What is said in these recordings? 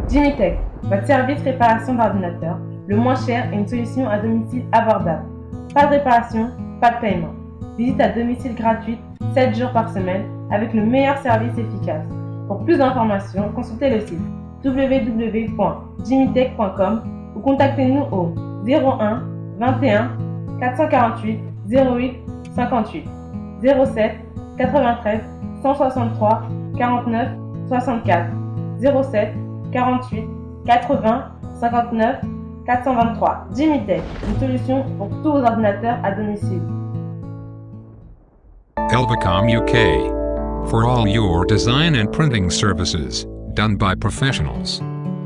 Jimitech, votre service réparation d'ordinateur, le moins cher et une solution à domicile abordable. Pas de réparation, pas de paiement. Visite à domicile gratuite 7 jours par semaine avec le meilleur service efficace. Pour plus d'informations, consultez le site www.jimitech.com ou contactez-nous au 01 21 448 08 58 07 93 163 49 64 07 48 80 59 423. Jimitech, une solution pour tous vos ordinateurs à domicile. Elvacom UK. For all your design and printing services, done by professionals.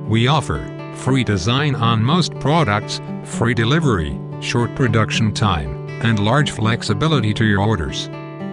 We offer free design on most products, free delivery, short production time, and large flexibility to your orders.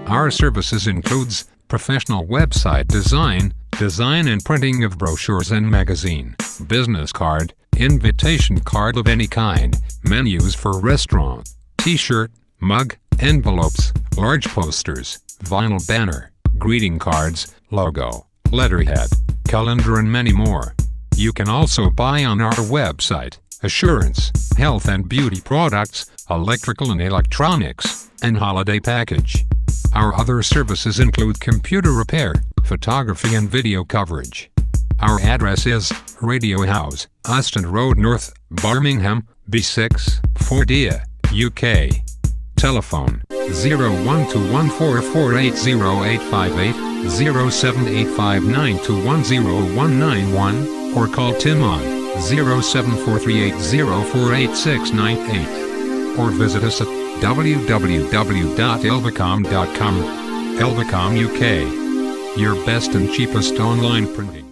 Our services includes professional website design, design and printing of brochures and magazine, business card, invitation card of any kind, menus for restaurant, t-shirt, mug, envelopes, large posters, vinyl banner, greeting cards, logo, letterhead, calendar and many more. You can also buy on our website, assurance, health and beauty products, electrical and electronics, and holiday package. Our other services include computer repair, photography and video coverage. Our address is Radio House, Austin Road North, Birmingham, B6, 4D, UK. Telephone 012144808858, 07859210191, or call Tim on 07438048698, or visit us at www.elvacom.com. Elvacom UK. Your best and cheapest online printing.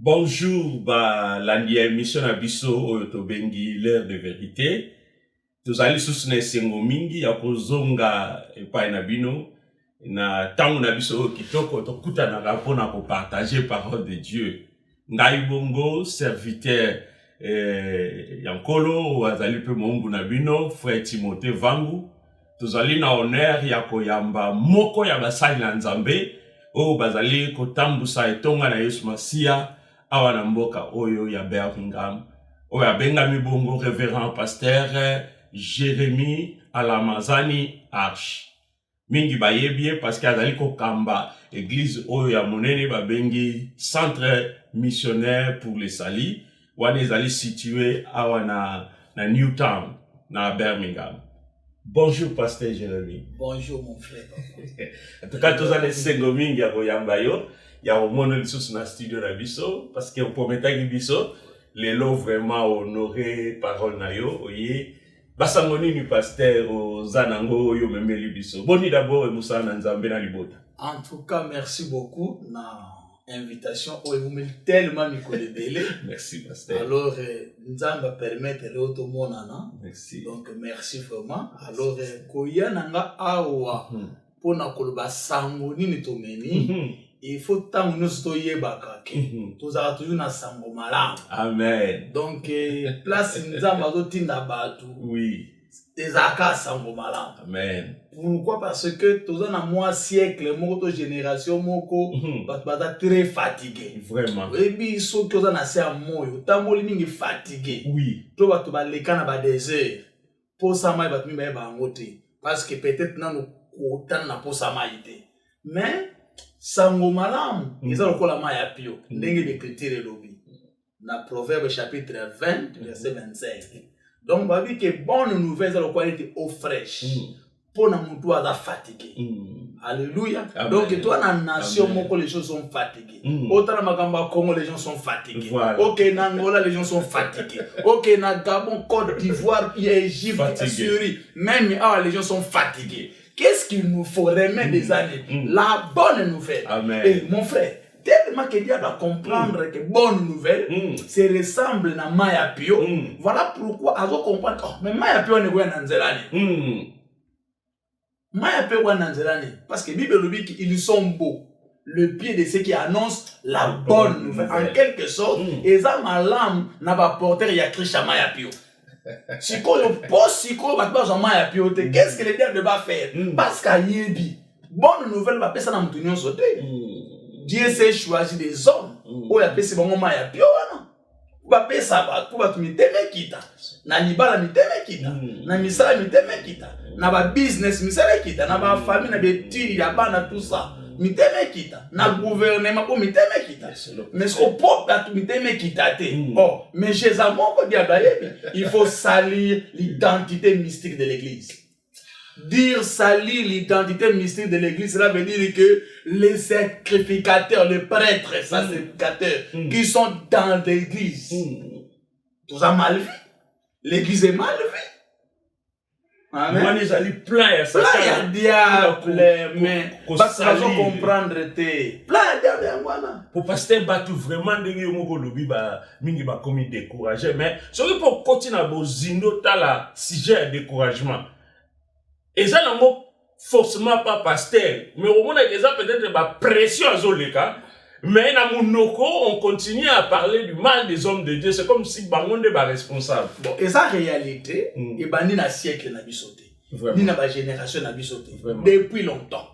Bonjour, landi émission na biso oyo tobengi l'heure de vérité. Tozali susu na esengo mingi ya kozonga epai na bino na tango na biso oyo kitoko tokutanaka mpona kopartager parole de Dieu. Ngai bongo serviteur ya nkolo oyo azali mpe moumbu na bino, frère Timothée Vangu. Tozali na honneur ya koyamba moko ya basali na Nzambe oyo bazali kotambusa etonga na Yesu Masia awa na mboka oyo ya Birmingham, oyo abengami bongo révérend pasteur Jérémie Alamazani Arche. Mingi bayebie parce que azali kokamba église oyo ya monene babengi centre missionnaire pour les salis, wana ezali situé awa na Newtown na Birmingham. Bonjour pasteur Jérémie. Bonjour mon frère. En tout cas tozali sengo mingi ya koyamba yo. Ya omono lisusu na studio na biso parce que opometaki biso lelo vraiment honoré parole na yo oye basango nini pasteur ozanango oyo memeli biso. Boni d'abord emusana na Nzambe na libota. En tout cas merci beaucoup na invitation où vous me tellement Nicolébélé. Merci, pasteur. Alors, Nzamba permettre l'autre monana. Merci. Donc, merci vraiment. Alors, Koya Nanga Awa, pour na koloba sango nini tomeni, il faut tant nous stoyer bakake. Tous à toujours na sango malam. Amen. Donc, place Nzamba do tinda batu. Oui. Des aka sango malam. Amen. Pourquoi? Parce que tous en a moins siècle, mon génération, moko, bata très fatigué. Vraiment. Et puis, ils sont tous en a assez à moyo. Tamboli ningi fatigué. Oui. Tout va te battre les cannes à désert. Pour ça, moi, il va te mettre parce que peut-être, non, autant na pour ça, mais, sango malam, ils ont encore la maille à pio. N'engue de critères et lobby. Dans Proverbe chapitre 20, verset 25. Donc, on va dire que bonne nouvelle, c'est la qualité eau fraîche. Pour na moutou à fatigué. Alléluia. Amen. Donc, toi, dans la nation, les gens sont fatigués. Autant dans Magamba Congo, les gens sont fatigués. Voilà. Ok, dans Angola, les gens sont fatigués. Ok, dans Gabon, Côte d'Ivoire, Égypte, Syrie, même les gens sont fatigués. Qu'est-ce qu'il nous faut remettre des années? La bonne nouvelle. Amen. Et mon frère, tellement que Dieu doit comprendre que bonne nouvelle, c'est ressemble à Maya Pio. Voilà pourquoi, à comprendre, oh, mais Maya Pio n'est pas dans Zélanie. Maya Pio n'est dans Zélanie. Parce que Bible nous dit qu'ils sont beaux. Le pied de ceux qui annoncent la bonne nouvelle. En quelque sorte, ils ont ma lame, n'a pas porté, il y a Krisha Maya Pio. Si on pose, si on va pas Maya Pio, qu'est-ce que le diable va faire? Parce qu'à Yébi, bonne nouvelle va passer dans mon sauté. Dieu s'est choisi des hommes. Où il a passé bon moment à Pio, non? Où va passer ça, où va tu me t'aimer kita. Na libala me t'aimer kita. Na misala me t'aimer kita. Na ba business misala kita. Na ba famille na betili ya bana tout ça. Me t'aimer kita. Na gouvernement pour me t'aimer kita. Mais ce qu'on peut tu me t'aimer kita te. Oh, mais chez Amon ko diable il faut salir l'identité mystique de l'église. Dire salir l'identité mystique de l'église, cela veut dire que les sacrificateurs, les prêtres sacrificateurs qui sont dans l'église, tout ça mal vu. L'église est mal vue. Amen. Moi, les alliés plein, ça. Plein de diable, mais parce que je comprendre te. Plein de diable, voilà. Pour pasteur Batou vraiment de yomoko lobi ba mingi ba komi découragé, mais ce qui pour continuer à bozindo tala sujet de découragement. Et ça n'a forcément pas pasteur, mais au moins il y a peut-être la pression à Zoleka. Mais dans mon noko, on continue à parler du mal des hommes de Dieu. C'est comme si Bangonde est responsable. Bon, et ça réalité, et ben ni na siècle n'a bisoté, ni na génération n'a bisoté depuis longtemps.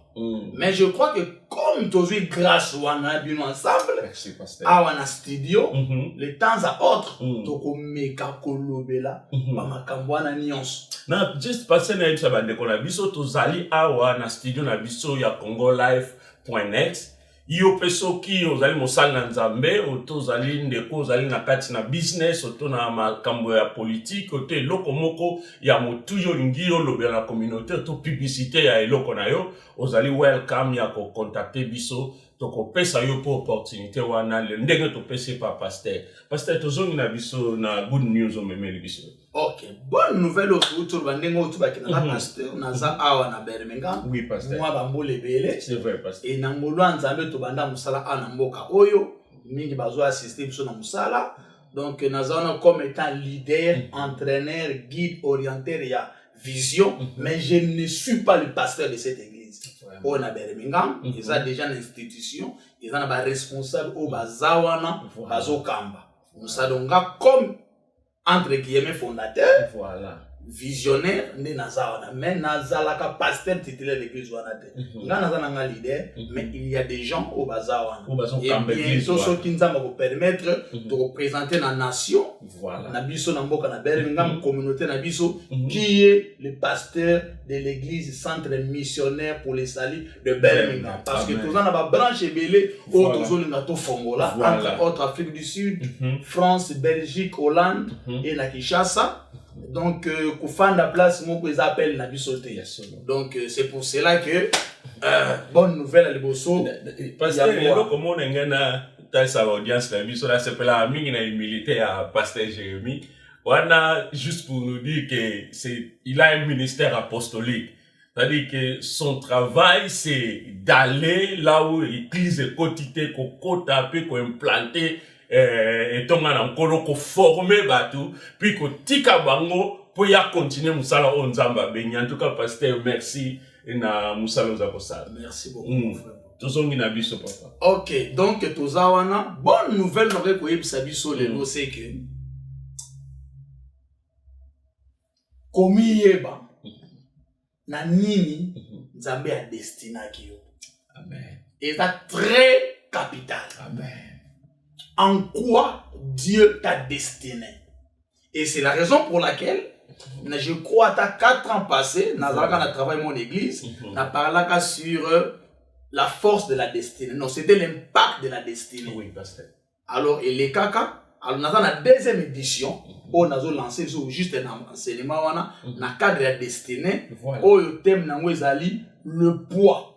Mais je crois que comme tu as grâce ou on a bien ensemble, à on a studio, les temps à autre, toko meka kolobela, mama kambwana nions. Na juste passer na ça bande qu'on a biso tozali awa na studio na biso ya congolife.net. Yo peso ki ozali mosala na nzambe, oto ozali ndeko ozali na kati na business, oto na makambo ya politique, oto eloko moko ya motu yo lingi yo lobela na communauté, oto publicité ya eloko na yo, ozali welcome ya ko contacter biso, to ko pesa yo po opportunité wana le ndenge to pese pa pasteur. Pasteur tozongi na biso na good news o memeli biso. Ok, bonne nouvelle autour bandengo autour bakina pasteur naza awa na Birmingham. Oui pasteur. Moi bambole belé. C'est vrai pasteur. Et na ngolwa nzambe to banda musala ana mboka oyo mingi bazo assister biso na musala. Donc naza comme étant leader, entraîneur, guide, orienteur ya vision, mais je ne suis pas le pasteur de cette église. On a Birmingham, ils ont déjà une institution, ils ont un responsable au bazawana, bazokamba. Musadonga comme entre guillemets fondateur, voilà. Visionnaire, ne nazawana, mais nazalaka pasteur titulaire de l'église wanate. Nga nazana leader, mais il y a des gens au bazawana. Et bientôt ceux qui nous vont permettre de représenter la nation, voilà. Na biso na mboka na Birmingham, communauté na biso, qui est le pasteur de l'église centre missionnaire pour les salis de Birmingham. Parce que tous on a ba branche belé au tozolinga to fongola, entre autres Afrique du Sud, France, Belgique, Hollande et na Kinshasa. Donc, Koufanda place, mon qu'ils appellent Nabisoté. Donc, c'est pour cela que, bonne nouvelle à l'Ebosso. Parce que, comme on a une sa audience, Nabisoté, c'est pour la humilité à Pasteur Jérémie. On a juste pour nous dire que il a un ministère apostolique. C'est-à-dire que son travail, c'est d'aller là où l'église est quotidien, qu'on tape, qu'on implanter, et donc on a encore qu'on former bateau, puis qu'on tika bango, pour y continuer musala onzamba beni. En tout cas, pasteur, merci, na musala ozakosa. Merci beaucoup, frère. Tozongi na biso, papa. Ok, donc, tozawana, bonne nouvelle, n'aurait qu'on ait biso lelo, c'est que, comme yeba, na nini, Nzambe a destiné à Kyo. Amen. Et c'est très capital. Amen. En quoi Dieu t'a destiné. Et c'est la raison pour laquelle, je crois, à 4 ans passés, quand on a travaillé mon église, on a parlé sur la force de la destinée. Non, c'était l'impact de la destinée. Oui, pasteur. Alors, et les caca, alors, on a la deuxième édition, on a lancé juste un enseignement, dans le cadre de la destinée, où le thème le poids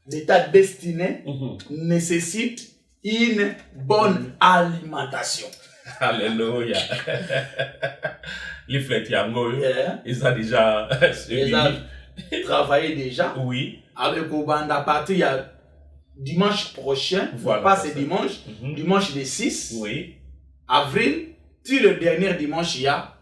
de ta destinée nécessite une bonne alimentation. Alléluia. Les flèches yango, ils ont déjà travaillé déjà. Oui. Alors, à partir, il y a dimanche prochain, voilà, pas ce dimanche, dimanche le 6 avril, puis le dernier dimanche, il y a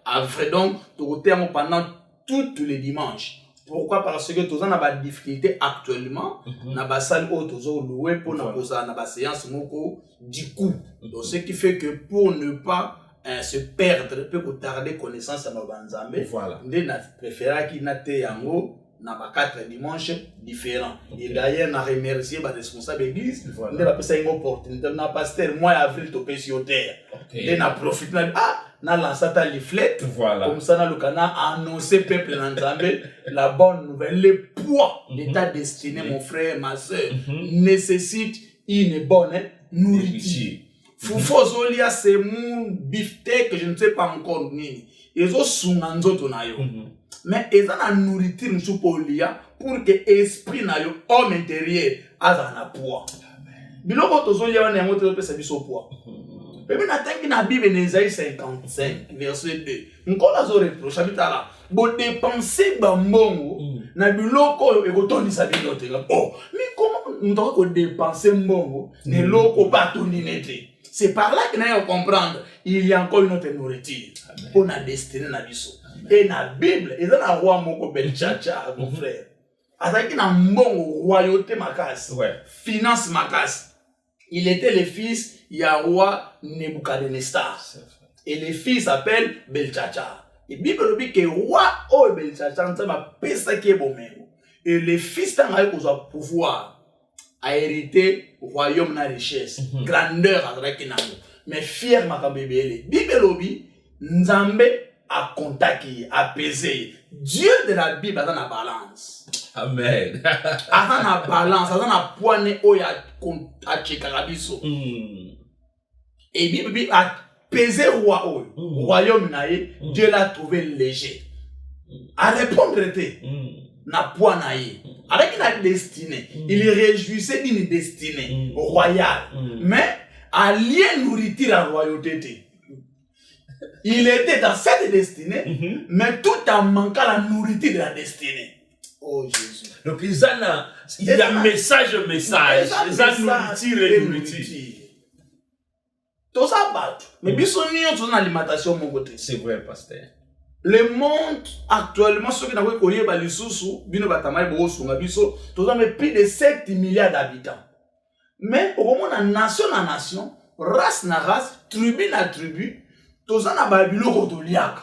avril, donc, tout terme pendant tous les dimanches. Pourquoi? Parce que tous on a des difficultés actuellement, on a des salles où tous on loué pour nous poser des séances du coup. Donc, ce qui fait que pour ne pas se perdre, peut tarder connaissance à nos banzambe, voilà. On a préféré qu'il n'ait yango na 4 dimanches différents. Et d'ailleurs, on a remercié les responsables de l'église. On a passé une opportunité. On a passé le mois d'avril au pays sur terre. On a profité. On a lancé ta leaflet. Comme ça, on a annoncé au peuple d'Anzambé la bonne nouvelle. Le poids de ta destinée, mon frère, ma soeur, nécessite une bonne nourriture. Foufozolia, c'est mon beefsteak que je ne sais pas encore. Ils ont sounanzo tonayo. Mais ils ont la nourriture pour que l'esprit na yo homme intérieur a un poids. Biloko tozolia on est monté pe sabi so poids. Mais na tangi na Bible en Isaïe 55 verset 2. Nkola zo reproche bitala. Bo dépenser bambongo na biloko e ko tondisa bilote. Oh, mais comment on doit dépenser mbongo ne loko pas tondinete. C'est par là que nous allons comprendre il y a encore une autre nourriture pour la destinée na biso. Et dans la Bible, il y a un roi moko Belchacha, mon frère. Avec un bon royauté makas, finance makas. Il était le fils du roi Nebuchadnezzar. Et le fils s'appelle Belchacha. Et la Bible dit que le roi oh Belchacha, c'est ma peste qui est bon. Et le fils d'un a pouvoir a hérité au royaume na richesse, grandeur avec une mais fier ma bébé. Bible dit Nzambe a contacté, a pesé. Dieu de la Bible a dans la balance. Amen. A dans la balance, a dans la poignée où il y a Tchekarabiso. Et Bible a pesé royaume naïe, Dieu l'a trouvé léger. A répondre na poids naïe. Avec une destinée, il réjouissait d'une destinée royale. Mais à lier nourriture à royauté. Il était dans cette destinée, mais tout en manquant la nourriture de la destinée. Oh Jésus. Donc il y a message. Ils ont nourriture. Tout ça bat. Mais bisous ni on alimentation mon côté. C'est vrai, pasteur. Le monde actuellement, ceux qui n'ont pas les sous, bino batamai bo sunga biso, tous ont plus de 7 milliards d'habitants. Mais au moment de nation à nation, race na race, tribu na tribu, tous ont ba biloko to liaka.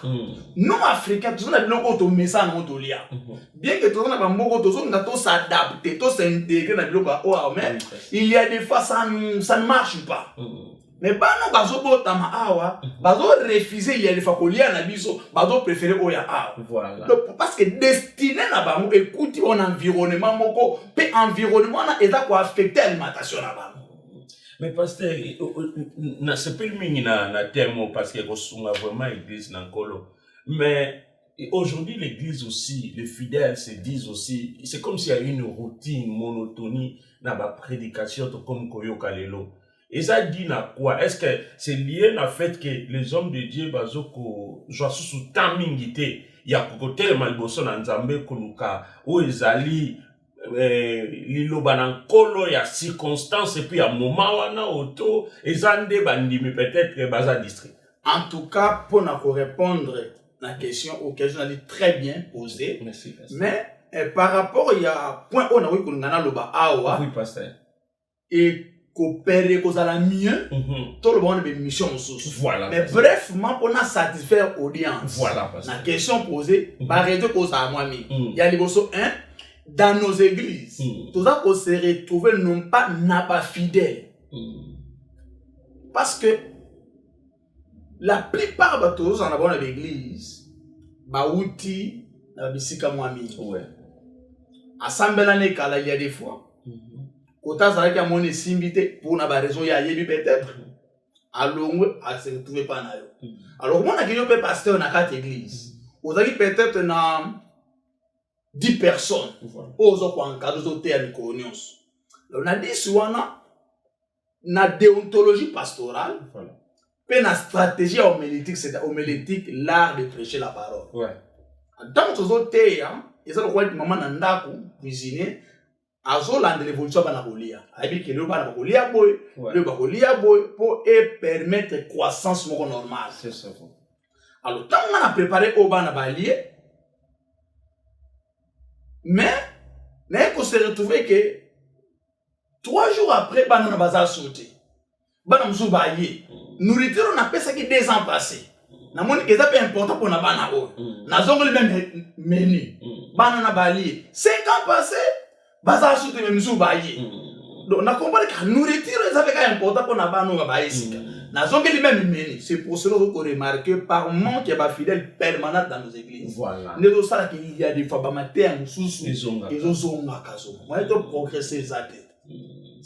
Nous africains, tous ont biloko to mesa na to liaka. Bien que tous ont ba mboko tous ont to s'adapter, to s'intégrer na biloko o mais il y a des fois ça ne marche pas. Mais pas non bazo botama awa, bazo refuser il y a des fois qu'on lia na biso, bazo préférer oya awa. Voilà. Donc parce que destiné na ba écoute on environnement moko, pe environnement na eza ko affecter alimentation na ba. Mais pasteur, c'est pas le mini na terme parce que on a vraiment église na kolo. Mais aujourd'hui l'église aussi, les fidèles se disent aussi, c'est comme s'il y a une routine, monotonie na ba prédication comme koyoka lelo. Et ça dit na quoi? Est-ce que c'est lié au fait que les hommes de Dieu bazoko joa sous tamingité ya kokote malboso na nzambe koluka o ezali liloba na nkolo ya circonstance et puis à moment wana auto ezande bandimi peut-être baza district. En tout cas, pour répondre à la question auquel je l'ai très bien posée. Merci, mais par rapport il y a point on a vu qu'on a loba awa. Oui, pasteur. Et coopérer cause à la mieux. Tout le monde a des missions sous. Voilà. Mais bref, on a satisfaire l'audience. Voilà, pasteur. La question posée, par deux causes à moi. Il y a les bossos, dans nos églises, tout ça qu'on se retrouve non pas n'a pas fidèle. Parce que la plupart de tous en avons dans l'église, baouti na bisika mwami. Ouais. Assemblée l'année kala il y a des fois. Kota ça a mon simbité pour na ba raison ya yebi peut-être. Alongwe a se retrouver pas na yo. Alors comment on a gagné pasteur na quatre églises. Ozaki peut-être na 10 personnes. Ozo kwa nkado zo te ya mikonios. On a dit suana na déontologie pastorale. Voilà. Puis la stratégie homilétique, c'est homilétique, l'art de prêcher la parole. Ouais. Dans ces autres terres, ils ont dit maman nandaku cuisiner, azoland l'évolution bana kolia. Abi que le bana kolia boy, le bakolia boy pour permettre croissance normale. C'est ça. Alors tant on a préparé au bana balier, mais qu'on s'est retrouvé que 3 jours après bana na bazar sauté. Bana mzubaye. Nourriture on appelle ça qui 2 ans passés. Na moni que ça peu important pour na bana o. Na zongo le même menu. Bana na bali 5 ans passés, baza soute même mzubaye. Donc na comprendre que nourriture ça fait important pour na bana o ba isika. Na zongo le même menu. C'est pour cela qu'on remarque par manque de fidèles permanents dans nos églises. Voilà. Ne do ça qu'il y a des fois ba matin mususu ils ont zonga kazo. Moi to progresser ça tête.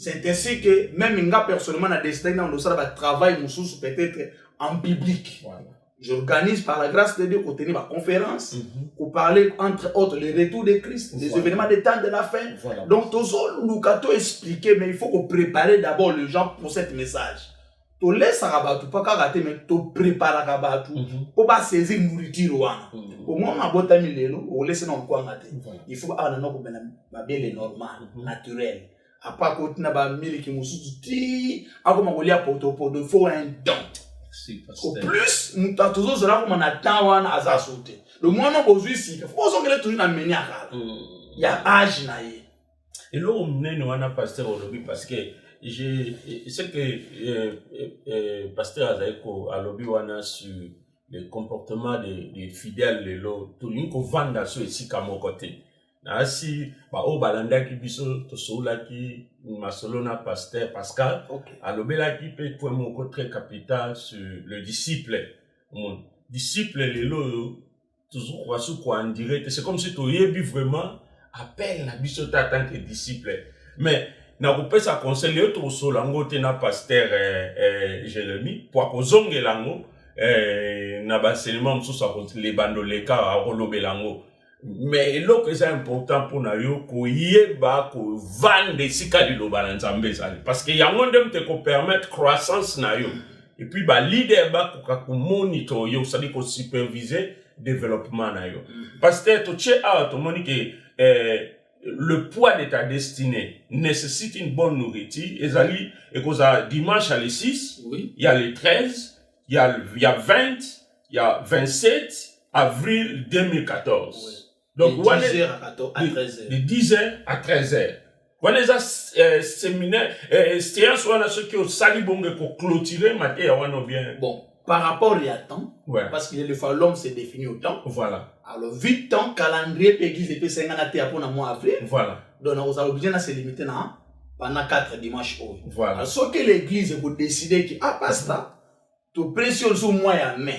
C'est ainsi que même Inga personnellement a décidé dans le travail peut-être en public. Voilà. J'organise par la grâce de Dieu pour tenir ma conférence, pour parler entre autres les retours de Christ, les événements des temps de la fin. Voilà. Donc tout ça, nous avons expliqué, mais il faut qu'on prépare d'abord les gens pour ce message. Tu laisses à rabattre, pas qu'à rater, mais tu prépares à rabattre pour pas saisir nourriture. Au moins, on a beau t'amener les lots, on laisse non quoi rater. Il faut avoir un nom bien normal, naturel. Après côté na ba miliki mususu ti akoma kolia poto faut un don. Au plus nous ta toujours cela comme on attend wana azasoute. Le moment bozui si faut so kele toujours na meni akala. Ya âge na ye. Et là on mène wana pasteur aujourd'hui parce que c'est que pasteur Azaiko a lobby wana sur le comportement des fidèles de l'eau tout le monde vanda so ici comme côté. Asi ba o balanda ki biso to sola ki masolona pasteur Pascal alobela ki pe point moko très capital sur le disciple. Mon disciple lelo toujours quoi sous quoi en direct, c'est comme si tu yebi vraiment appel na biso ta tant que disciple. Mais na ko pesa conseiller to sola ngote na pasteur Jérémie pour ko zongelango na ba seulement mususu a les bandoleka a rolobelango. Mais là que c'est important pour nous ko yeba ko vendre sika di loba na nzambe zali parce que yango ndem te ko permettre croissance na yo et puis ba leader ba ko monitor yo ça dit ko superviser développement na yo parce que to che out to moni que le poids de ta destinée nécessite une bonne nourriture ezali et cause dimanche à les 6 il y a les 13 il y a 20 il y a 27 avril 2014. Donc, de 10h à 13h. De 10h à 13h. Quand les séminaires, séances, on a ceux qui ont sali bonge pour clôturer, maté, on a bien. Bon, par rapport à temps, parce qu'il y a des fois l'homme s'est défini au temps. Voilà. Alors, 8 ans, calendrier, église, et puis 5 ans, pour le mois avril. Voilà. Donc, on a obligé de se limiter pendant 4 dimanches. Voilà. Alors, ce que l'église vous décider que, pasteur, tu pressions sur moi à main.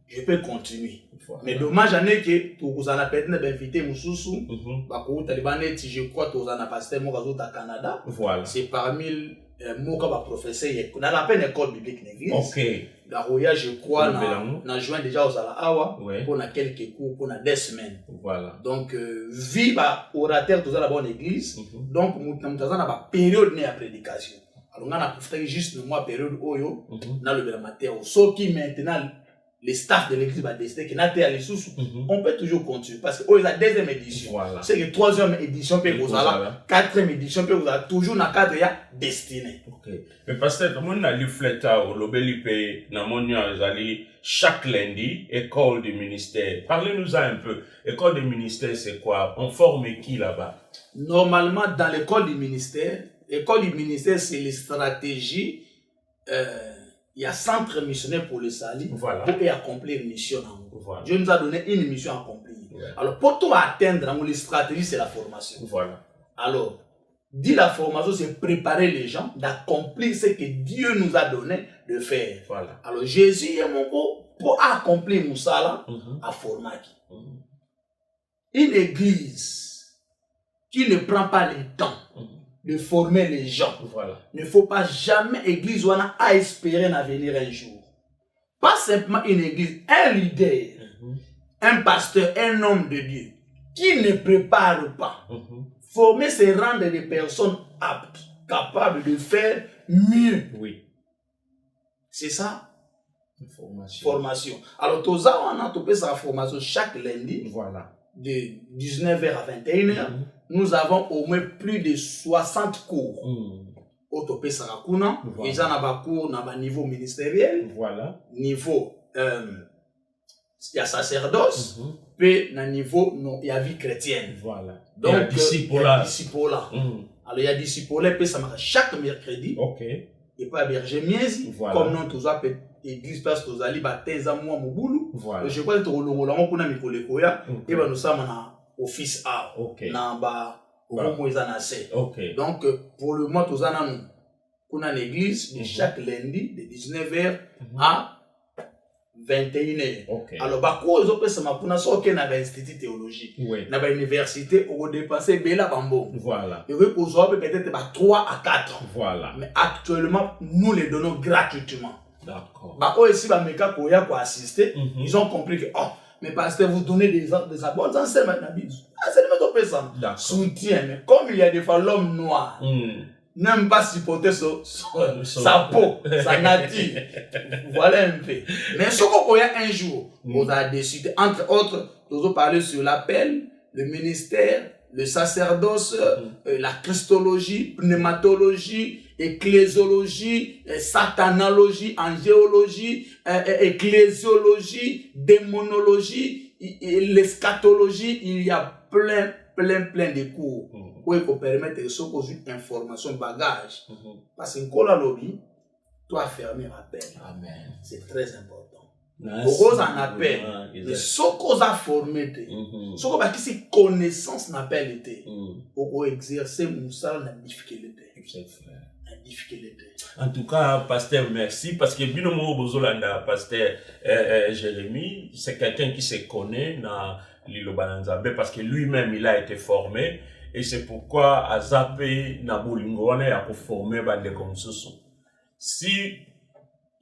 Je peux continuer. Voilà. Mais dommage en est que tu vous en as peut-être invité Moussoussou, je crois que tu en as pasteur au Canada. Voilà. C'est parmi Moka professeur on a la peine école biblique l'église. OK. Daroya je crois na juin déjà aux Awa pour quelques cours pour 2 semaines. Voilà. Donc vie orateur dans la bonne église. Donc nous avons une période de prédication. Alors, on a profité juste de moi période Oyo, dans le Bermateo. Sauf qui maintenant, les staff de l'église va décider qu'il n'a pas les sous. On peut toujours continuer parce que oh, la deuxième édition. Voilà. C'est que troisième édition, puis vous avez quatrième édition, puis vous avez toujours dans cadre destiné. Ok. Mais parce que tout le monde a lu fleta au Lobelipe, dans mon chaque lundi, école du ministère. Parlez-nous un peu. École du ministère, c'est quoi? On forme qui là-bas? Normalement, dans l'école du ministère, c'est les stratégies. Il y a centre missionnaire pour le salut, voilà. Pour accomplir une mission. Voilà. Dieu nous a donné une mission à accomplir. Ouais. Alors, pour tout atteindre, les stratégies, c'est la formation. Voilà. Alors, dit la formation, c'est préparer les gens d'accomplir ce que Dieu nous a donné de faire. Voilà. Alors, Jésus est mon pour accomplir nous ça là, à former. Une église qui ne prend pas le temps de former les gens. Voilà. Il ne faut pas jamais église à espérer à venir un jour. Pas simplement une église, un leader, un pasteur, un homme de Dieu qui ne prépare pas. Former, c'est rendre des personnes aptes, capables de faire mieux. Oui. C'est ça. Formation. Alors, tout ça, on a topé sa formation chaque lundi. Voilà. De 19h à 21h. Nous avons au moins plus de 60 cours. Au topé Sarakuna. Ils ont un cours à niveau ministériel. Voilà. Niveau, il y a sacerdoce. Puis, à niveau, il y a vie chrétienne. Voilà. Donc, il y a disciple-là. Alors, il y a disciple-là, puis ça marche chaque mercredi. Ok. Et pas berger miezi. Comme nous, tous les églises, parce que tous les baptêmes, moi, mon boulot. Voilà. Je crois que nous avons un peu de et nous sommes en office A. Ok. Ok. Donc, pour le mois, nous avons l'église de chaque lundi, de 19h à 21h. Okay. Alors, bakou ils ont fait ça pour ça que na institut théologique. Oui. Na université on dépassé bela bambo. Voilà. Et oui, pour ça peut-être 3 à 4 ans. Voilà. Mais actuellement, nous les donnons gratuitement. D'accord. Bah aussi ba meka ko ya pour assister, ils ont compris que oh, mais pasteur vous donnez des abonds enseignements na Bible. Ah, c'est le même ça. Soutien, mais comme il y a des fois l'homme noir. N'aime pas supporter sa peau, sa nature. Voilà un peu. Mais ce qu'on voit un jour, on a décidé, entre autres, nous avons parlé sur l'appel, le ministère, le sacerdoce, la christologie, pneumatologie, ecclésiologie, satanologie, angéologie, ecclésiologie, démonologie, l'eschatologie, il y a plein de cours. Pour qu'on permette de se une information bagage. Parce que quand la lobby, toi fermer l'appel. Amen. C'est très important. Pour qu'on en appelle, mais ce qu'on a formé, ce qu'on a qui connaissance n'appelle été, pour qu'on exerce ça la difficulté. En tout cas, pasteur, merci parce que binomo bozolanda pasteur Jérémy, c'est quelqu'un qui se connaît dans l'île Bananzambe parce que lui-même il a été formé. Et c'est pourquoi à Zapé Nabolingo on a formé bande comme ça. Si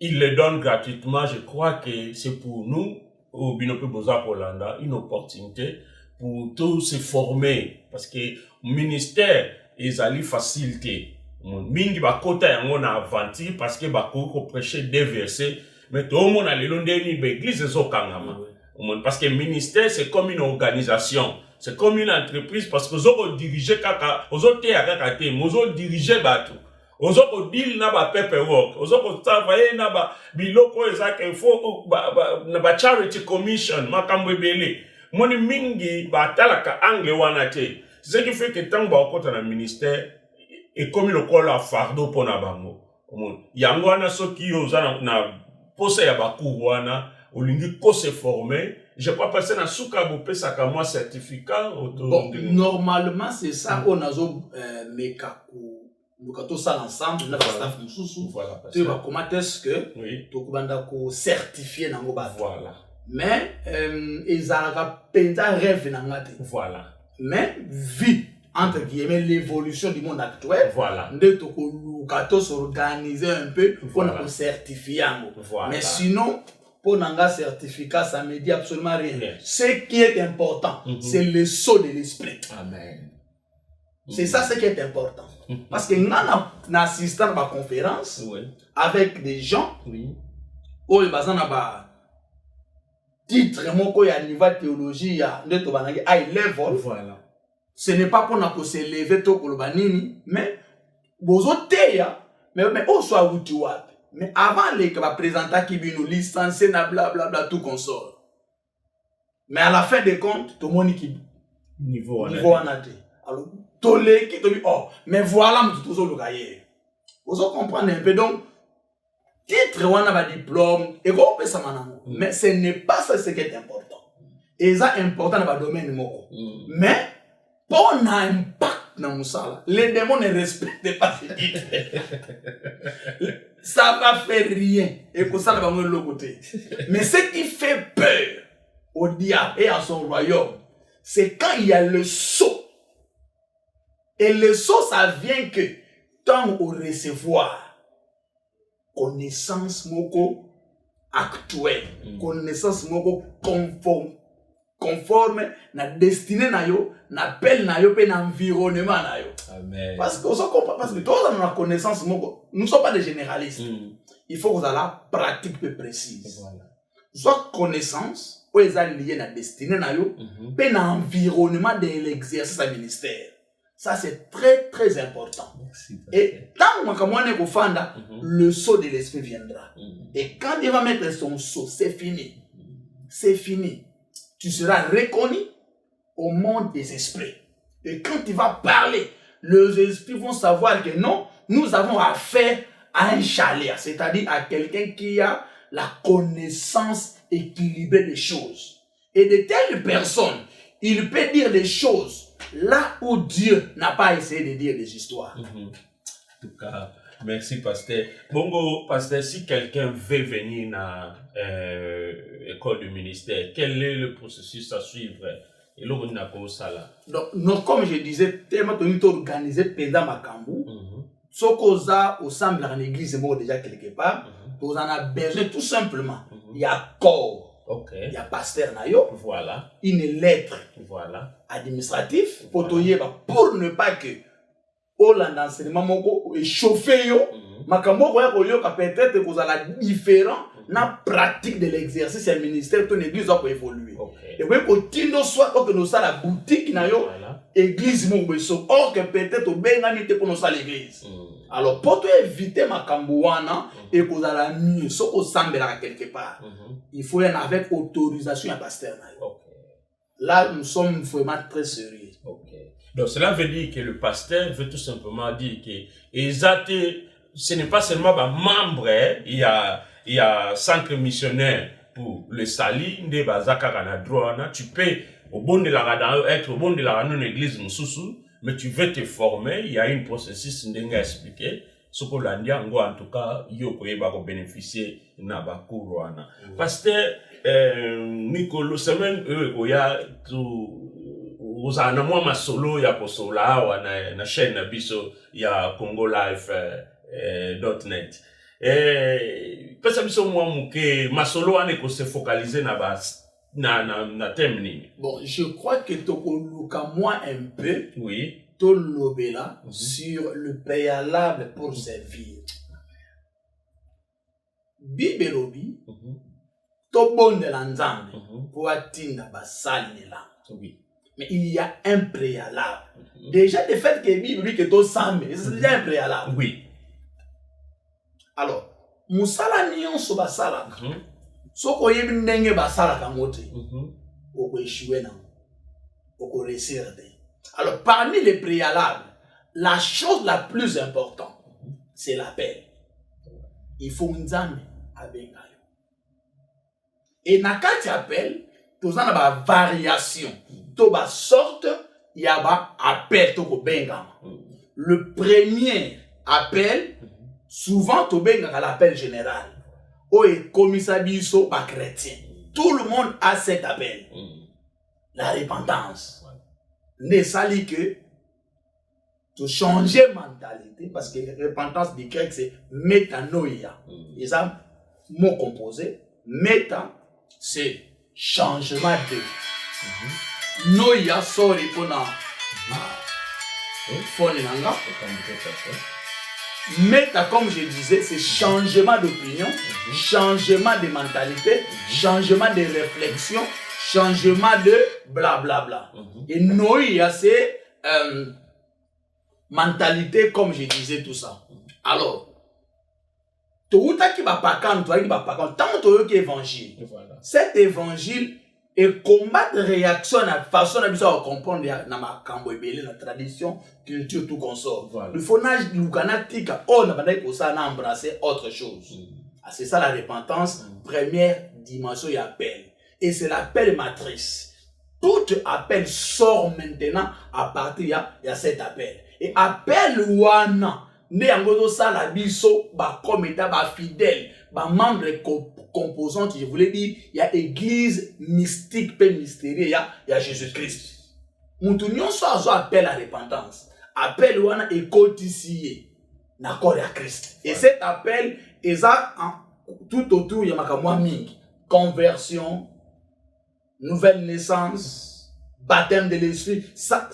il le donne gratuitement, je crois que c'est pour nous au Binope Boza Polanda une opportunité pour tous se former parce que le ministère est allé faciliter. Mingi ba kota yango na avanti parce que ba ko prêcher des versets mais tout le monde a le long de l'église ezokangama. Parce que le ministère c'est comme une organisation. C'est comme une entreprise parce que vous avez dirigé kaka, vous avez dirigé vous avez dirigé bateau, vous avez deal na ba paperwork, vous avez travaillé na ba biloko ezaka info na ba charity commission makambo belé. Moni mingi ba talaka angle wana te. Ce qui fait que tant ba okota na ministère et comme le col a fardeau pour na bango. Yango wana soki oza na posa ya baku wana olingi ko se former. Je crois passer dans Soukabou Pesaka moi certificat. Bon, normalement c'est ça on a mekaku nous ça ensemble na staff mususu. Voilà. Tu vas comment est-ce que to kubanda ko certifier na ngoba. Voilà. Mais ezalaka penza rêve na ngate. Voilà. Mais vie entre guillemets l'évolution du monde actuel. Voilà. Nde to ko kato s'organiser un peu pour nous certifier. Voilà. Mais sinon pour un certificat, ça ne me dit absolument rien. Yes. Ce qui est important, c'est le saut de l'esprit. Amen. C'est ça ce qui est important. Parce que nous avons assisté à ma conférence avec des gens qui ont titre il y a niveau théologie high level. Voilà. Ce n'est pas pour nous se lever tôt pour le banini, mais vous mais au soit où tu vois. Mais avant les présenter qui nous licencier na blablabla tout consort. Mais à la fin des comptes, tout le monde qui niveau en a. Alors tolé qui te dit oh mais voilà tout ça le cahier. Vous comprenez un peu donc titre on a diplôme et qu'on peut ça maintenant. Mais ce n'est pas ça ce qui est important. Et ça important dans le domaine moko. Mais pour un impact dans Moussala, les démons ne respectent pas ce titre. Ça va faire rien et que ça va de l'autre côté. Mais ce qui fait peur au diable et à son royaume, c'est quand il y a le sceau. Et le sceau, ça vient que tant au recevoir connaissance moko actuelle, connaissance moko conforme na destinée na yo, na appel na yo, pe na environnement na yo. Amen. Parce que on comprend, parce que tous dans la connaissance moko, nous ne sommes pas des généralistes. Il faut que vous ayez la pratique peu précise. Voilà. Soit connaissance, ou ils ont lié na destinée na yo, pe na environnement de l'exercice du ministère. Ça, c'est très, très important. Merci, et tant que le sceau de l'esprit viendra. Et quand il va mettre son sceau, c'est fini. C'est fini. Tu seras reconnu au monde des esprits. Et quand il va parler, les esprits vont savoir que non, nous avons affaire à un chalet, c'est-à-dire à quelqu'un qui a la connaissance équilibrée des choses. Et de telles personnes, il peut dire des choses là où Dieu n'a pas essayé de dire des histoires. En tout cas, merci pasteur. Bongo, pasteur, si quelqu'un veut venir dans l'école du ministère, quel est le processus à suivre? Et là, on a quoi ça là? Donc, comme je disais, tellement on est organisé pendant ma cambou. Ce qu'on a au sein de l'église, moi déjà quelque part, on en a besoin tout simplement. Il y a corps. Okay. Il y a pasteur Nayo. Voilà. Une lettre. Voilà. Administratif. Voilà. Pour ne pas que Hollande enseignement moko échauffé yo. Makambo ko yo ka peut-être que vous allez différent na pratique de l'exercice du ministère ton église va évoluer. Et puis ko tindo soit que nous ça la boutique na yo église mo beso or que peut-être au bengani te pour nous ça l'église. Alors pour éviter makambo wana et que vous allez mieux so au sambela quelque part. Il faut y en avec autorisation à pasteur na yo. Là nous sommes vraiment très sérieux. Donc cela veut dire que le pasteur veut tout simplement dire que ce n'est pas seulement un membre, il y a centre missionnaire pour le sali, tu peux au bon de la être au bon de la église mais tu veux te former, il y a une processus qui expliqué ce que l'andia en tout cas yo ko bénéficier na ba courwana. Pasteur Nicolo semaine oya tout uzana mwa masolo ya kosola na chaîne na biso ya congolife.net pesa biso mwa muke masolo ane ko se focaliser na thème nini. Bon, je crois que tokoluka moi un peu to lobela sur le préalable pour servir. Bibelobi to bonde la nzambe pour atinda basali nela. Mais il y a un préalable. Déjà, le fait que la Bible dit que tout semble, c'est déjà un préalable. Oui. Alors, Moussala Nyon so basala. So ko yebi ndenge basala kamote. Oko échouer na. Oko réussir. Alors, parmi les préalables, la chose la plus importante, c'est l'appel. Il faut nzambe abengayo. Et nakati appel, tous en a variation. Toba sorte, il y a appel to bengama. Le premier appel, souvent to bengama l'appel général. Oye komisabiso ba chrétien. Tout le monde a cet appel. La repentance. Ne sali que to changer mentalité parce que la repentance du grec c'est métanoïa. Et ça mot composé méta c'est changement de Noia sorry pour phone nanga. Meta, comme je disais, c'est changement d'opinion, changement de mentalité, changement de réflexion, changement de blablabla. Et Noïa, c'est mentalité, comme je disais, tout ça. Alors, tout qui va pas quand, tant que évangile, cet évangile et combattre réaction à façon de comprendre dans ma camboïbélé, la tradition, culture, tout consort. Le phonage du Ghanatika, on a embrassé autre chose. C'est ça la repentance, première dimension et appel. Et c'est l'appel matrice. Tout appel sort maintenant à partir de cet appel. Et appel wana, ne yangozo ça la biso, ba comme état, ba fidèle, ba membre composante, je voulais dire, il y a église mystique, peu mystérieuse, il y a Jésus-Christ. Moutounion soit appel à repentance. Appel wana est codifié. D'accord à Christ. Et cet appel est tout autour, il y a ma mingi. Conversion, nouvelle naissance, baptême de l'esprit, ça,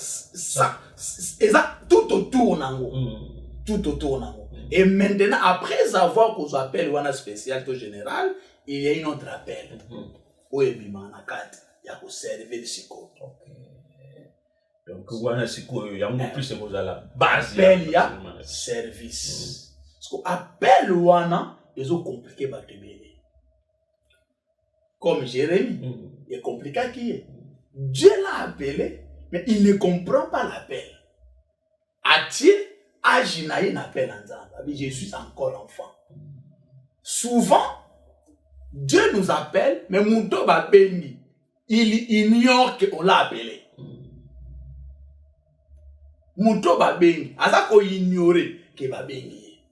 tout autour nango. Tout autour nango. Et maintenant, après avoir qu'on appelle wana spécial tout général, il y a une autre appel. Où est Bimanakate? Il y a pour servir le psycho. Donc, wana psycho, il y a plus de la base. Appel, il y a service. Parce qu'on appelle wana, ils ont compliqué ma tébélé. Comme Jérémie, il est compliqué qui est. Dieu l'a appelé, mais il ne comprend pas l'appel. Atier, Aginaï n'appelle en Zambie. Je suis encore enfant. Souvent, Dieu nous appelle, mais Mouto Babengi, il ignore qu'on l'a appelé. Mouto Babengi, Azako ignorer que Babengi.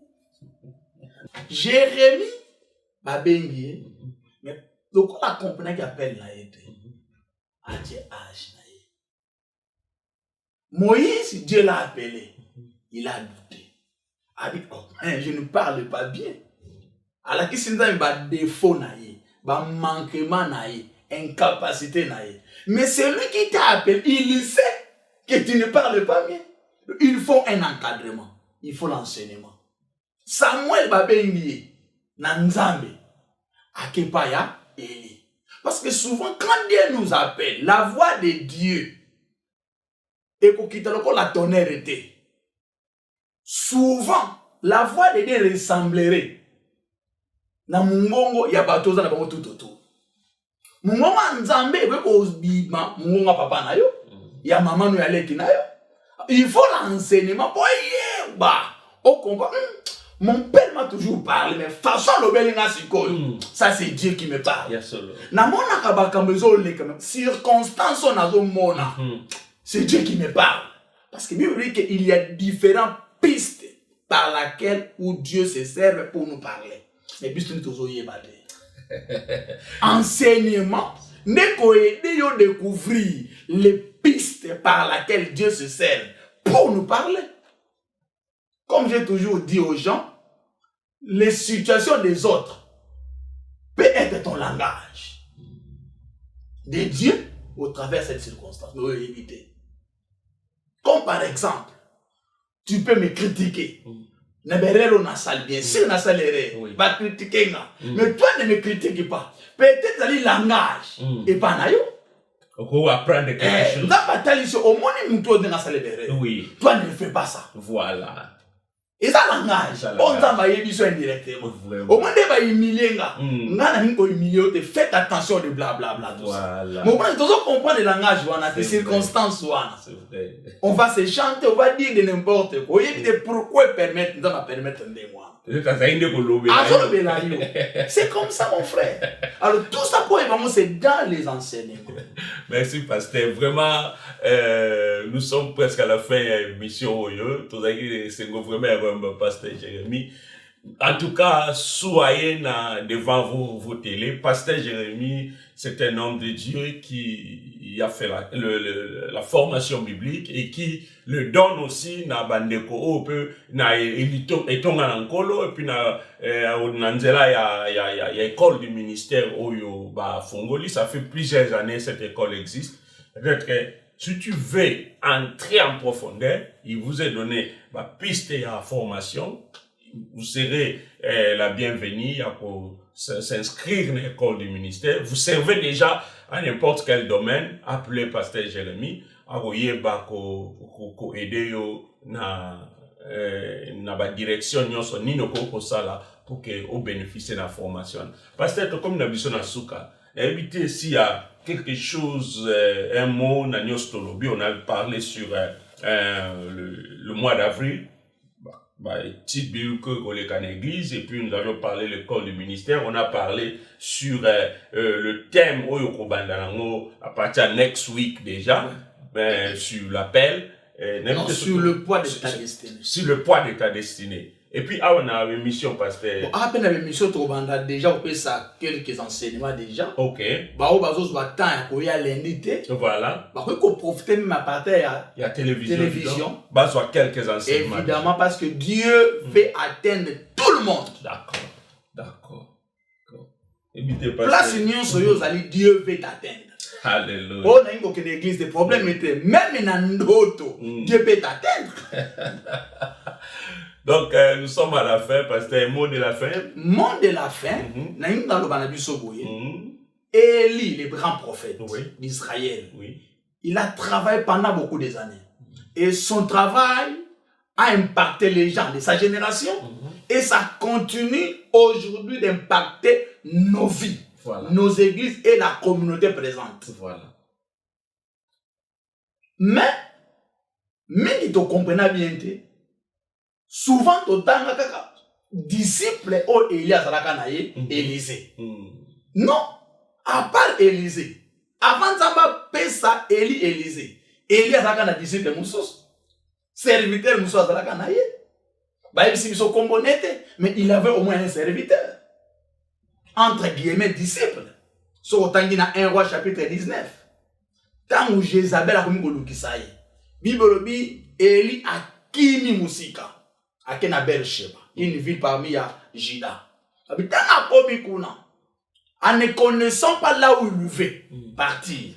Jérémie Babengi, mais donc on a compris qu'il appelle la été. Atier Aginaï. Moïse, Dieu l'a appelé. Il a douté. Il dit, oh, je ne parle pas bien. Alors qu'il s'est dit, il y a des défauts, il y a manquement, incapacité. Mais celui qui t'a appelé, il sait que tu ne parles pas bien. Il faut un encadrement. Il faut l'enseignement. Samuel Babengi, Nanzambe, Akepaya, Eli. Parce que souvent, quand Dieu nous appelle, la voix de Dieu, et qu'on quitte la tonnerre était. Souvent, la voix de Dieu ressemblerait. Na mungongo ya batoza na bango tout autour. Mungongo nzambe ebe ko bima, mungongo papa na yo, ya maman no ya leki na yo. Il faut l'enseignement pour yeba. Au combat, mon père m'a toujours parlé, mais façon l'obelinga sikoyo. Ça c'est Dieu qui me parle. Na mona kabaka mezo le quand même. Circonstance on a zo mona. C'est Dieu qui me parle. Parce que Bible dit qu'il y a différentes pistes par laquelle où Dieu se sert pour nous parler. Mais puis nous tous enseignement n'est qu'aider yo découvrir les pistes par laquelle Dieu se sert pour nous parler. Comme j'ai toujours dit aux gens, les situations des autres peut être ton langage de Dieu au travers de cette circonstance. Nous devons éviter. Comme par exemple, tu peux me critiquer. Neberero na sale bien sûr na saléré va critiquer mais toi ne me critique pas. Peut-être le langage et pas na yo. On va apprendre quelque chose. Dans bataille ici au moins muto de na saléré. Oui. Toi ne fais pas ça. Voilà. Et ça langage. On t'a baillé biso indirectement. Au moins de ba humilier nga. Nga na ko humilier te faites attention de blablabla tout ça. Mais on doit comprendre le langage wana des circonstances wana. On va se chanter, on va dire de n'importe quoi. Il dit pourquoi permettre, nous allons permettre de moi. C'est comme ça mon frère. Alors tout ça pour vraiment c'est dans les enseignements. Merci pasteur. Vraiment, nous sommes presque à la fin de l'émission. C'est vraiment pasteur Jérémie. En tout cas, soyez devant vos télés. Pasteur Jérémie, c'est un homme de Dieu qui a fait la formation biblique et qui le donne aussi na bandeko peu na etonga nkolo et puis na nzela ya école du ministère oyo ba fongoli. Ça fait plusieurs années cette école existe. Peut-être que si tu veux entrer en profondeur, il vous est donné la piste et la formation. Vous serez la bienvenue pour s'inscrire dans l'école du ministère. Vous servez déjà à n'importe quel domaine. Appelez Pasteur Jérémie. Envoyez ko aider na ba direction nyonso nino ko sala pour que au bénéficie de la formation. Pasteur, comme na biso na suka, évitez s'il y a quelque chose, un mot, on a parlé sur le mois d'avril, petite bible que les can église, et puis nous avions parlé de l'école du ministère, on a parlé sur le thème à partir de next week déjà, sur l'appel. Sur le poids de ta destinée. Sur le poids de ta destinée. Et puis, on a une mission, pasteur. Bon, à peine une mission, déjà, on peut ça quelques enseignements déjà. Ok. On va temps, il y a lundi. Voilà. On peut profiter même à partir il y a télévision. Soit quelques enseignements. Évidemment, parce que Dieu veut atteindre tout le monde. D'accord. Place union sur Dieu veut t'atteindre. Alléluia. On a une église, des problèmes étaient même dans d'autres. Dieu peut t'atteindre. Donc, nous sommes à la fin, pasteur. Mot de la fin. Mot de la fin. Élie, le grand prophète d'Israël, il a travaillé pendant beaucoup des années. Et son travail a impacté les gens de sa génération. Et ça continue aujourd'hui d'impacter nos vies, nos églises et la communauté présente. Voilà. Mais tu comprends bien, souvent, disciples ou Elias Élisée. Non, à part Élisée. Avant ça, pesa Élisée. Elias a disciple Moussous. Serviteur Moussous a mais il avait au moins un serviteur. Entre guillemets, disciple. Sur autant qu'il y a 1 roi chapitre 19. Tant où Jézabel a commis le Kisaï. Bible dit, Élie a kimi Moussika. À Beersheba, une ville parmi Juda. En ne connaissant pas là où il veut partir,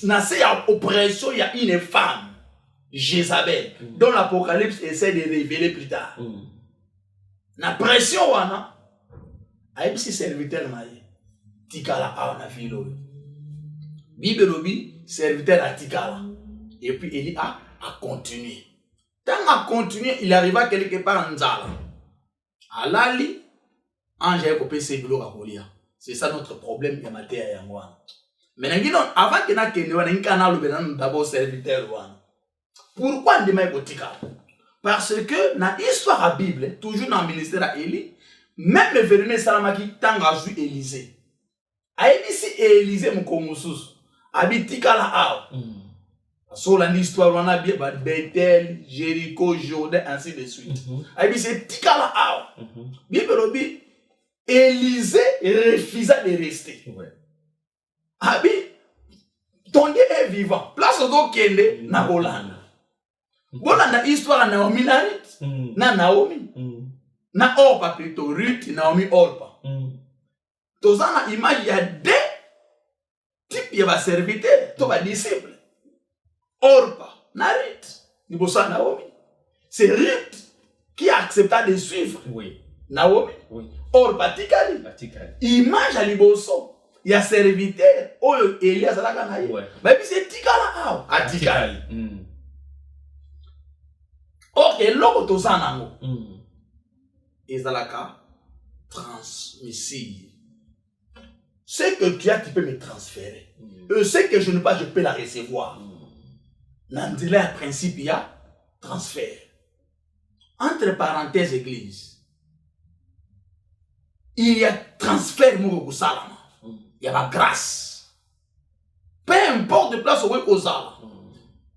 dans cette oppression, il y a une femme, Jézabel, dont l'Apocalypse essaie de révéler plus tard. La pression, il y a un serviteur, Tikala a na ville. Bible dit, serviteur à Tikala. Et puis Élie a continué. Tant à continuer, il arriva quelque part en Zala. Alali, ange a coupé ses gloires à Kolia. C'est ça notre problème de matière et moi. Mais avant que nous ayons un canal, nous d'abord serviteur. Pourquoi on demande Kotika? Parce que dans l'histoire de la Bible, toujours dans le ministère d'Élie, même le vénéné Salamaki tant a joué Élisée. Aïdisi Élisée Moukoumoussous, habitika la sur l'histoire, on a bien Bethel, Jéricho, Jourdain, ainsi de suite. Et c'est Tikala Awa. Bible dit, Élisée refusa de rester. Abi, ton Dieu est vivant. Place au Kende, na Bolanda. Bolanda, histoire, Naomi Narit, na Naomi. Na Orpa, plutôt, Ruth, Naomi Orpa. Tozana image, il y a deux types de serviteurs, de disciples. Orpa, Narit, Naomi. C'est Ruth qui accepta de suivre Naomi. Orpa, Tikali. Image à Liboso. Il y a serviteur. Oh, Elias Alakanaï. Mais puis c'est Tikala. À Tikali. Ok, l'homme Tozanango. Ezalaka transmissible. Ce que tu as, tu peux me transférer. Ce que je n'ai pas, je peux la recevoir. Dans le principe, il y a transfert. Entre parenthèses, église, il y a transfert Mourou Salama. Il y a la grâce. Peu importe de place où vous êtes.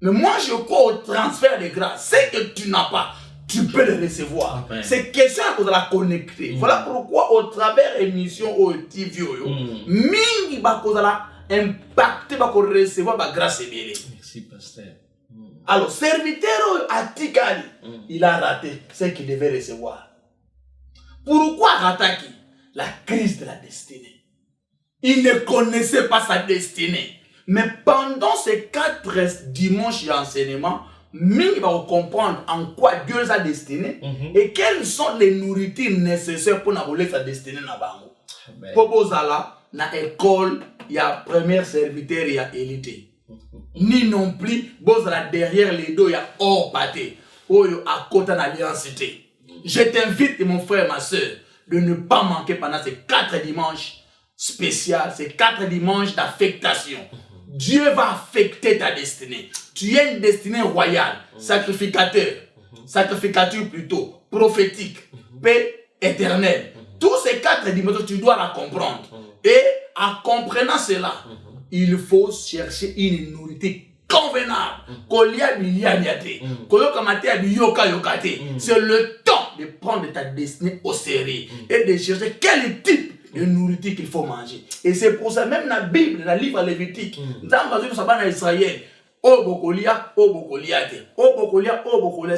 Mais moi, je crois au transfert de grâce. Ce que tu n'as pas, tu peux le recevoir. C'est question à cause de la connecter. Voilà pourquoi, au travers de l'émission au TV, mingi ba cause de la impacter, ba ko recevoir la grâce et bien. Merci, pasteur. Alors, serviteur à Tikali, il a raté ce qu'il devait recevoir. Pourquoi rater la crise de la destinée? Il ne connaissait pas sa destinée. Mais pendant ces 4 dimanches d'enseignement, Ming va comprendre en quoi Dieu les a destinés et quelles sont les nourritures nécessaires pour nous sa destinée na bango. Pour bozala na école, il y a première serviteur, il y a élité. Ni non plus bozala derrière les dos, il y a hors pâté. Oyo à côté na l'université. Je t'invite mon frère, ma soeur, de ne pas manquer pendant ces 4 dimanches spéciaux, ces 4 dimanches d'affectation. Dieu va affecter ta destinée. Tu es une destinée royale, sacrificateur, sacrificature plutôt, prophétique, paix éternelle. Tous ces 4 dimensions, tu dois la comprendre. Et en comprenant cela, il faut chercher une nourriture convenable. C'est le temps de prendre ta destinée au sérieux et de chercher quel type de nourriture qu'il faut manger. Et c'est pour ça, même la Bible, la livre lévitique, dans Israël,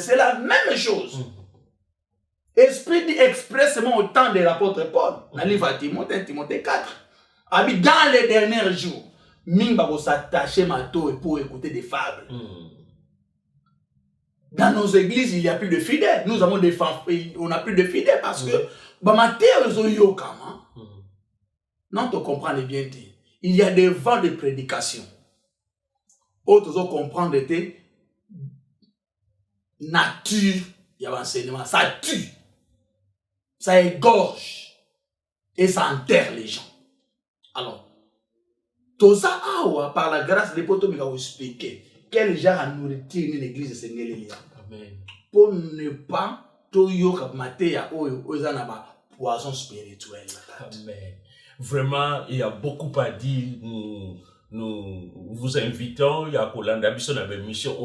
c'est la même chose. Esprit dit expressément au temps de l'apôtre Paul, dans le livre à Timothée 4. Dans les derniers jours, Ming va s'attacher mato pour écouter des fables. Dans nos églises, il n'y a plus de fidèles. Nous avons des femmes, on n'a plus de fidèles parce que non, tu comprends bien. Il y a des vents de prédication. Autres comprendre que nature, il y a un enseignement, ça tue, ça égorge et ça enterre les gens. Alors, tout ça, par la grâce de Poto, il va vous expliquer quel genre de nourriture une église est sénégalaise. Pour ne pas tout mater à poison spirituel. Amen. Vraiment, il y a beaucoup à dire. Nous vous invitons. Il y a Kolanda Bisso dans la mission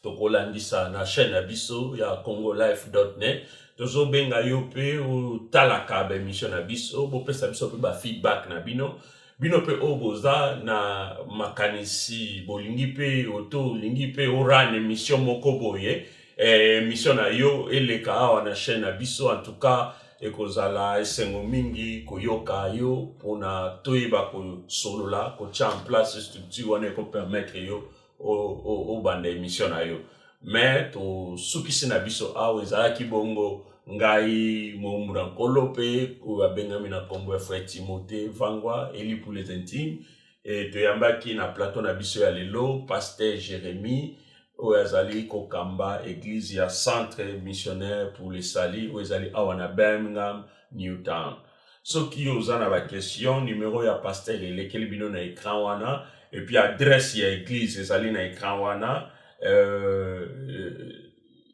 Tokolandisa na chaîne Abisso. Il y a congolife.net. Tozo benga yope ou talaka be mission Abisso. Bo pesa biso pe ba feedback na bino. Bino pe oboza na makanisi bolingi pe oto lingi pe orane mission moko boye. Mission na yo eleka awa na chaîne Abisso. En tout cas, ekozala esengo mingi koyoka yo pona toyeba ko solola ko tia en place structure wana ko permettre yo o banda émission na yo. Mais to sukisi na biso awa ezalaki bongo ngai moumura nkolo pe ko abengami na kombo ya frère Timothée Vangwa Eli pour les intimes et toyambaki na plateau na biso ya lelo pasteur Jérémie Oazali Kokamba, église ya centre missionnaire pour les salis, Oazali Awana Birmingham, Newtown. Ce qui vous en a la question, numéro ya pasteur lequel bino na écran wana, et puis adresse ya église ezali na écran wana,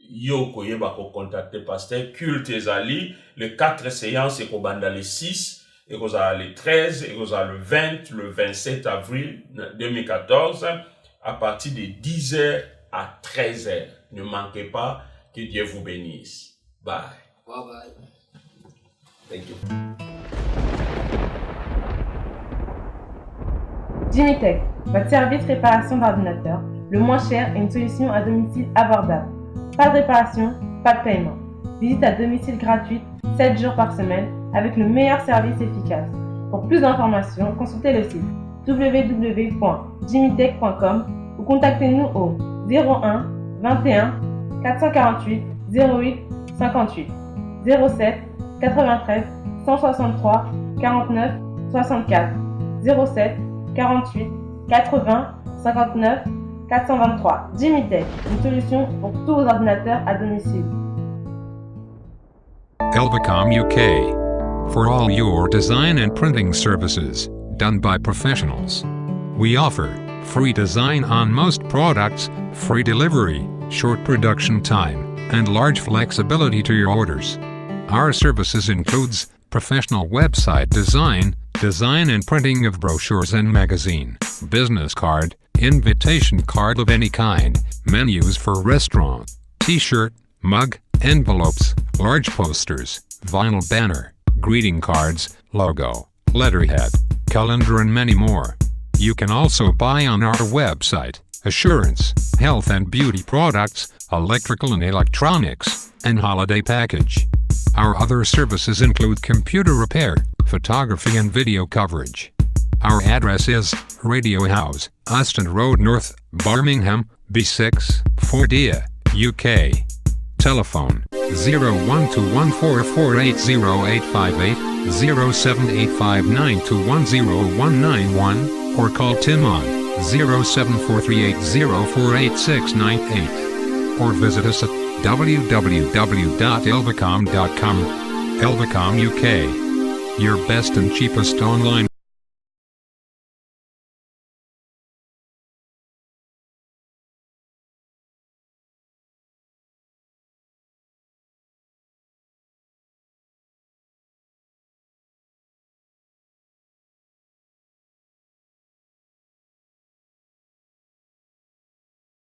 yo koyeba ko contacter pasteur culte ezali, le 4 séances et kobanda le 6, et le 13, et le 20, le 27 avril 2014, à partir de 10h à 13h. Ne manquez pas, que Dieu vous bénisse. Bye. Bye bye. Thank you. Jimitech, votre service réparation d'ordinateur, le moins cher et une solution à domicile abordable. Pas de réparation, pas de paiement. Visite à domicile gratuite 7 jours par semaine avec le meilleur service efficace. Pour plus d'informations, consultez le site www.jimitech.com ou contactez-nous au 01 21 448 08 58 07 93 163 49 64 07 48 80 59 423. Jimitech, une solution pour tous vos ordinateurs à domicile. Elvacom UK. For all your design and printing services, done by professionals. We offer free design on most products, free delivery, short production time, and large flexibility to your orders. Our services includes professional website design, design and printing of brochures and magazine, business card, invitation card of any kind, menus for restaurant, t-shirt, mug, envelopes, large posters, vinyl banner, greeting cards, logo, letterhead, calendar and many more. You can also buy on our website, assurance, health and beauty products, electrical and electronics, and holiday package. Our other services include computer repair, photography and video coverage. Our address is Radio House, Austin Road North, Birmingham, B6, 4D, UK. Telephone 012144808858, 07859210191, or call Tim on 07438048698, or visit us at www.elvacom.com. Elvacom UK, your best and cheapest online